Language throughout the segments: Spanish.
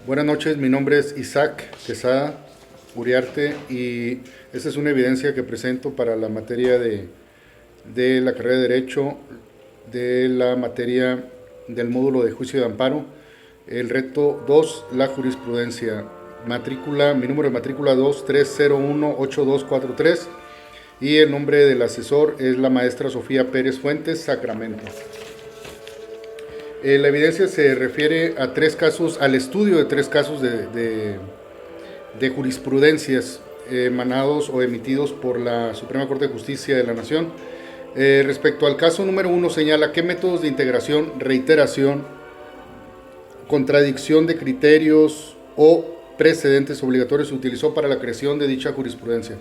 Buenas noches, mi nombre es Isaac Quesada Uriarte y esta es una evidencia que presento para la materia de la carrera de Derecho, de la materia del módulo de juicio de amparo, el reto 2, la jurisprudencia. Mi número de matrícula 23018243 y el nombre del asesor es la maestra Sofía Pérez Fuentes, Sacramento. La evidencia se refiere a al estudio de tres casos de jurisprudencias emanados o emitidos por la Suprema Corte de Justicia de la Nación. Respecto al caso número 1, señala qué métodos de integración, reiteración, contradicción de criterios o precedentes obligatorios se utilizó para la creación de dicha jurisprudencia.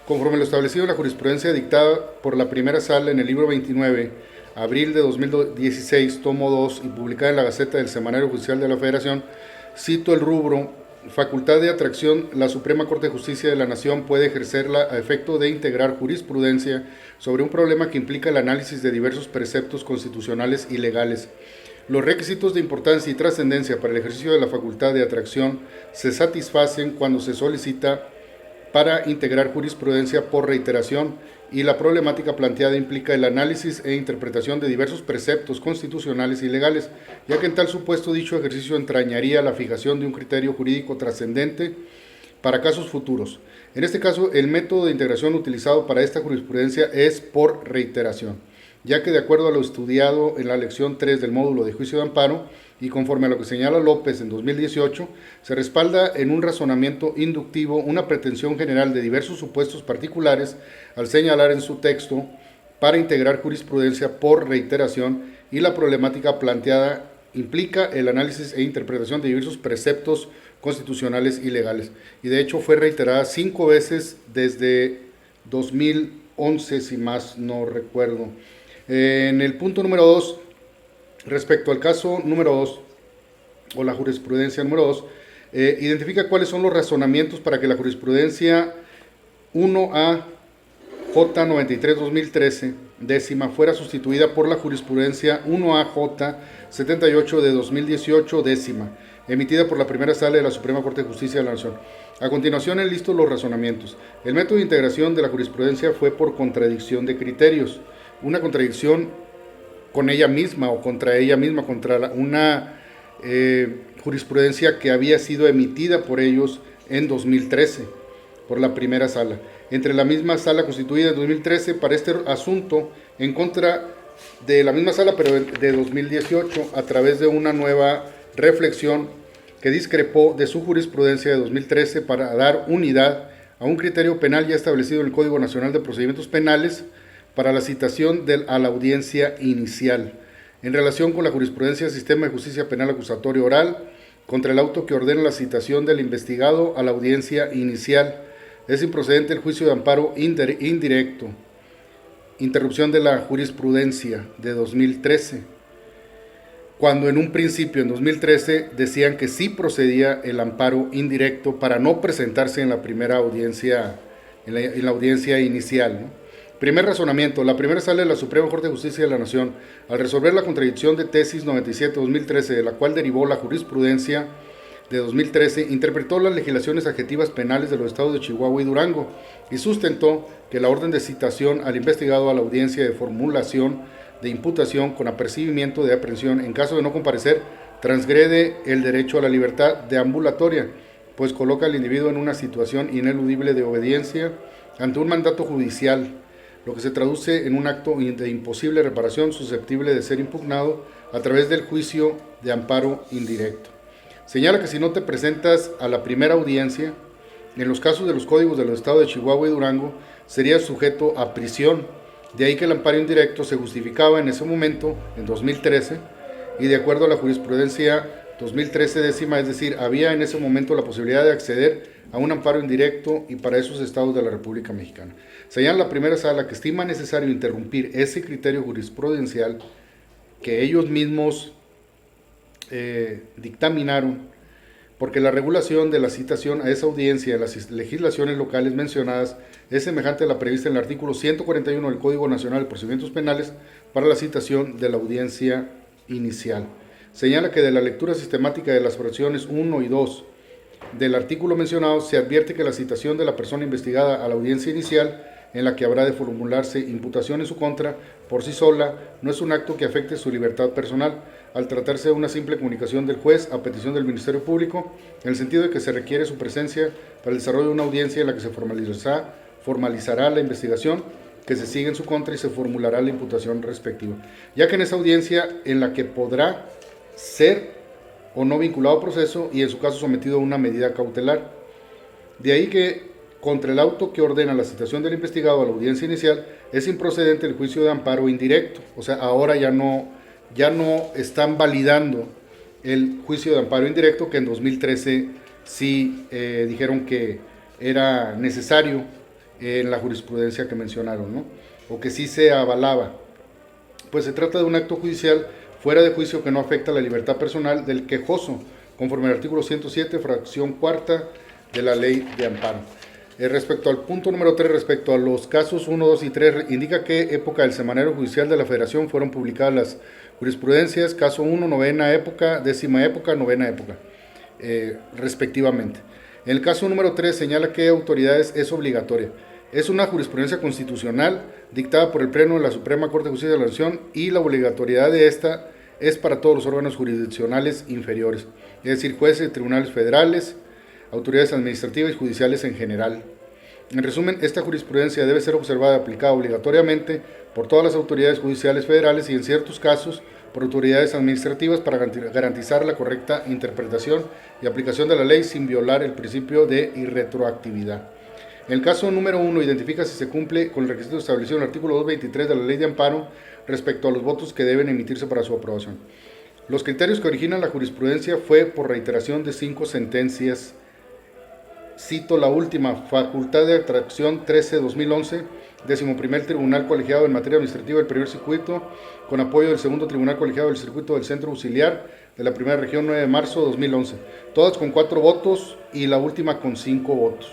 Conforme lo establecido en la jurisprudencia dictada por la primera sala en el libro 29, abril de 2016, tomo 2, y publicada en la Gaceta del Semanario Judicial de la Federación, cito el rubro: facultad de atracción, la Suprema Corte de Justicia de la Nación puede ejercerla a efecto de integrar jurisprudencia sobre un problema que implica el análisis de diversos preceptos constitucionales y legales. Los requisitos de importancia y trascendencia para el ejercicio de la facultad de atracción se satisfacen cuando se solicita para integrar jurisprudencia por reiteración y la problemática planteada implica el análisis e interpretación de diversos preceptos constitucionales y legales, ya que en tal supuesto dicho ejercicio entrañaría la fijación de un criterio jurídico trascendente para casos futuros. En este caso, el método de integración utilizado para esta jurisprudencia es por reiteración, ya que de acuerdo a lo estudiado en la lección 3 del módulo de juicio de amparo y conforme a lo que señala López en 2018, se respalda en un razonamiento inductivo una pretensión general de diversos supuestos particulares al señalar en su texto para integrar jurisprudencia por reiteración y la problemática planteada implica el análisis e interpretación de diversos preceptos constitucionales y legales. Y de hecho fue reiterada 5 veces desde 2011, si más no recuerdo. En el punto número 2, respecto al caso número 2, o la jurisprudencia número 2, identifica cuáles son los razonamientos para que la jurisprudencia 1A J93-2013, décima, fuera sustituida por la jurisprudencia 1AJ 78 de 2018, décima, emitida por la primera sala de la Suprema Corte de Justicia de la Nación. A continuación enlisto los razonamientos. El método de integración de la jurisprudencia fue por contradicción de criterios, una contradicción con ella misma o contra ella misma, contra una jurisprudencia que había sido emitida por ellos en 2013, por la primera sala. Entre la misma sala constituida en 2013 para este asunto, en contra de la misma sala, pero de 2018, a través de una nueva reflexión que discrepó de su jurisprudencia de 2013 para dar unidad a un criterio penal ya establecido en el Código Nacional de Procedimientos Penales para la citación a la audiencia inicial, en relación con la jurisprudencia del Sistema de Justicia Penal Acusatorio Oral, contra el auto que ordena la citación del investigado a la audiencia inicial. Es improcedente el juicio de amparo indirecto, interrupción de la jurisprudencia de 2013, cuando en un principio, en 2013, decían que sí procedía el amparo indirecto para no presentarse en la primera audiencia, en la audiencia inicial, ¿no? Primer razonamiento. La primera sala de la Suprema Corte de Justicia de la Nación, al resolver la contradicción de tesis 97-2013, de la cual derivó la jurisprudencia de 2013, interpretó las legislaciones adjetivas penales de los estados de Chihuahua y Durango y sustentó que la orden de citación al investigado a la audiencia de formulación de imputación con apercibimiento de aprehensión en caso de no comparecer transgrede el derecho a la libertad deambulatoria, pues coloca al individuo en una situación ineludible de obediencia ante un mandato judicial, lo que se traduce en un acto de imposible reparación susceptible de ser impugnado a través del juicio de amparo indirecto. Señala que si no te presentas a la primera audiencia, en los casos de los códigos de los estados de Chihuahua y Durango, serías sujeto a prisión. De ahí que el amparo indirecto se justificaba en ese momento, en 2013, y de acuerdo a la jurisprudencia 2013 décima, es decir, había en ese momento la posibilidad de acceder a un amparo indirecto y para esos estados de la República Mexicana. Señala la primera sala que estima necesario interrumpir ese criterio jurisprudencial que ellos mismos dictaminaron, porque la regulación de la citación a esa audiencia en las legislaciones locales mencionadas es semejante a la prevista en el artículo 141 del Código Nacional de Procedimientos Penales para la citación de la audiencia inicial. señala que de la lectura sistemática de las fracciones 1 y 2 del artículo mencionado se advierte que la citación de la persona investigada a la audiencia inicial, en la que habrá de formularse imputación en su contra, por sí sola, no es un acto que afecte su libertad personal, al tratarse de una simple comunicación del juez a petición del Ministerio Público, en el sentido de que se requiere su presencia para el desarrollo de una audiencia en la que se formalizará la investigación que se sigue en su contra y se formulará la imputación respectiva, ya que en esa audiencia en la que podrá ser o no vinculado a proceso y en su caso sometido a una medida cautelar. De ahí que contra el auto que ordena la citación del investigado a la audiencia inicial es improcedente el juicio de amparo indirecto, o sea, ahora ya no están validando el juicio de amparo indirecto que en 2013 sí dijeron que era necesario en la jurisprudencia que mencionaron, ¿no? O que sí se avalaba. Pues se trata de un acto judicial fuera de juicio que no afecta la libertad personal del quejoso, conforme al artículo 107, fracción cuarta de la ley de amparo. Respecto al punto número 3, respecto a los casos 1, 2 y 3, indica qué época del semanario judicial de la Federación fueron publicadas las jurisprudencias, caso 1, novena época, décima época, novena época, respectivamente. En el caso número 3 señala que autoridades es obligatoria. Es una jurisprudencia constitucional dictada por el Pleno de la Suprema Corte de Justicia de la Nación y la obligatoriedad de esta es para todos los órganos jurisdiccionales inferiores, es decir, jueces, tribunales federales, autoridades administrativas y judiciales en general. En resumen, esta jurisprudencia debe ser observada y aplicada obligatoriamente por todas las autoridades judiciales federales y en ciertos casos por autoridades administrativas para garantizar la correcta interpretación y aplicación de la ley sin violar el principio de irretroactividad. En el caso número 1, identifica si se cumple con el requisito establecido en el artículo 223 de la Ley de Amparo respecto a los votos que deben emitirse para su aprobación. Los criterios que originan la jurisprudencia fue por reiteración de 5 sentencias. Cito la última, facultad de atracción 13-2011, 11º Tribunal Colegiado en Materia Administrativa del Primer Circuito, con apoyo del Segundo Tribunal Colegiado del Circuito del Centro Auxiliar de la Primera Región, 9 de marzo de 2011, todas con 4 votos y la última con 5 votos.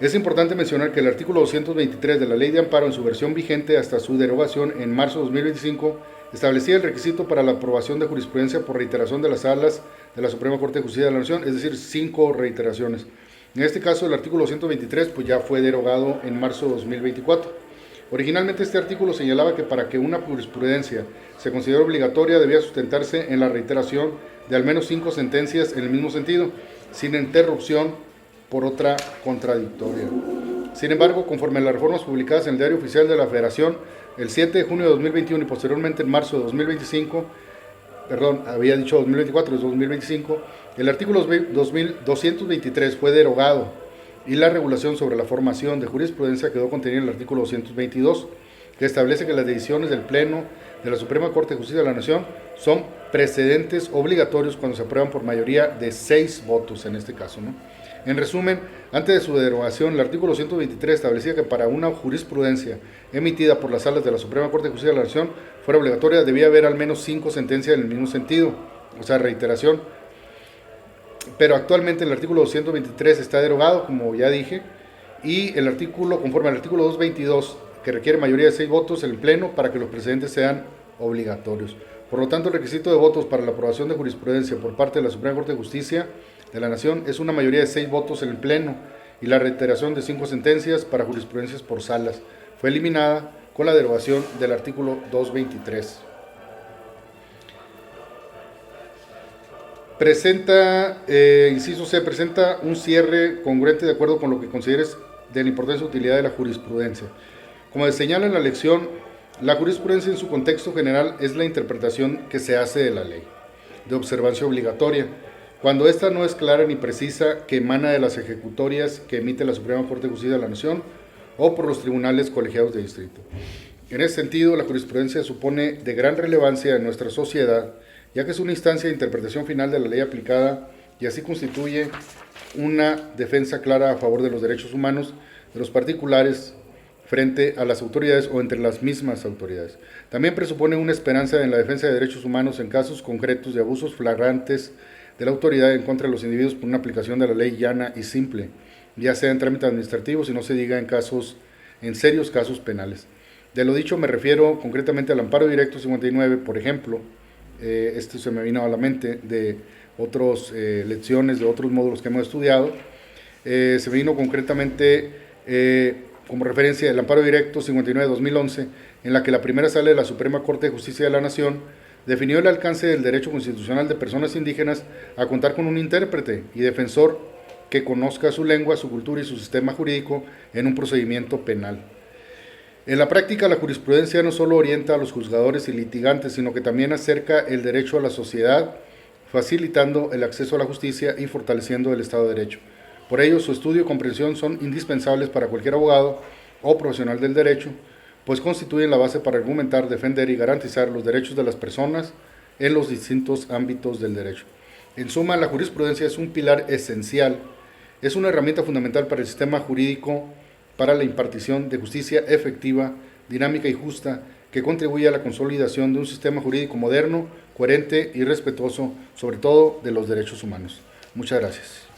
Es importante mencionar que el artículo 223 de la Ley de Amparo, en su versión vigente hasta su derogación en marzo de 2025, establecía el requisito para la aprobación de jurisprudencia por reiteración de las salas de la Suprema Corte de Justicia de la Nación, es decir, 5 reiteraciones. En este caso, el artículo 123 pues ya fue derogado en marzo de 2024. Originalmente este artículo señalaba que para que una jurisprudencia se considere obligatoria debía sustentarse en la reiteración de al menos 5 sentencias en el mismo sentido, sin interrupción por otra contradictoria. Sin embargo, conforme a las reformas publicadas en el Diario Oficial de la Federación, el 7 de junio de 2021 y posteriormente en marzo de 2025, había dicho 2024, es 2025, el artículo 223 fue derogado y la regulación sobre la formación de jurisprudencia quedó contenida en el artículo 222, que establece que las decisiones del Pleno de la Suprema Corte de Justicia de la Nación son precedentes obligatorios cuando se aprueban por mayoría de 6 votos en este caso, ¿no? En resumen, antes de su derogación, el artículo 123 establecía que para una jurisprudencia emitida por las salas de la Suprema Corte de Justicia de la Nación fuera obligatoria, debía haber al menos 5 sentencias en el mismo sentido, o sea, reiteración. Pero actualmente el artículo 223 está derogado, como ya dije, y el artículo, conforme al artículo 222, que requiere mayoría de 6 votos en el Pleno para que los precedentes sean obligatorios. Por lo tanto, el requisito de votos para la aprobación de jurisprudencia por parte de la Suprema Corte de Justicia de la Nación es una mayoría de 6 votos en el Pleno y la reiteración de 5 sentencias para jurisprudencias por salas. Fue eliminada con la derogación del artículo 223. Inciso C, presenta un cierre congruente de acuerdo con lo que consideres de la importancia y utilidad de la jurisprudencia. Como se señala en la lección, la jurisprudencia en su contexto general es la interpretación que se hace de la ley, de observancia obligatoria, cuando ésta no es clara ni precisa, que emana de las ejecutorias que emite la Suprema Corte de Justicia de la Nación o por los tribunales colegiados de distrito. En ese sentido, la jurisprudencia supone de gran relevancia en nuestra sociedad, ya que es una instancia de interpretación final de la ley aplicada y así constituye una defensa clara a favor de los derechos humanos de los particulares frente a las autoridades o entre las mismas autoridades. También presupone una esperanza en la defensa de derechos humanos en casos concretos de abusos flagrantes de la autoridad en contra de los individuos por una aplicación de la ley llana y simple, ya sea en trámites administrativos y no se diga en serios casos penales. De lo dicho me refiero concretamente al amparo directo 59, por ejemplo, esto se me vino a la mente de otras lecciones, de otros módulos que hemos estudiado. Se me vino concretamente como referencia el amparo directo 59-2011, en la que la primera sala de la Suprema Corte de Justicia de la Nación definió el alcance del derecho constitucional de personas indígenas a contar con un intérprete y defensor que conozca su lengua, su cultura y su sistema jurídico en un procedimiento penal. En la práctica, la jurisprudencia no solo orienta a los juzgadores y litigantes, sino que también acerca el derecho a la sociedad, facilitando el acceso a la justicia y fortaleciendo el Estado de Derecho. Por ello, su estudio y comprensión son indispensables para cualquier abogado o profesional del derecho, pues constituyen la base para argumentar, defender y garantizar los derechos de las personas en los distintos ámbitos del derecho. En suma, la jurisprudencia es un pilar esencial, es una herramienta fundamental para el sistema jurídico, para la impartición de justicia efectiva, dinámica y justa, que contribuye a la consolidación de un sistema jurídico moderno, coherente y respetuoso, sobre todo de los derechos humanos. Muchas gracias.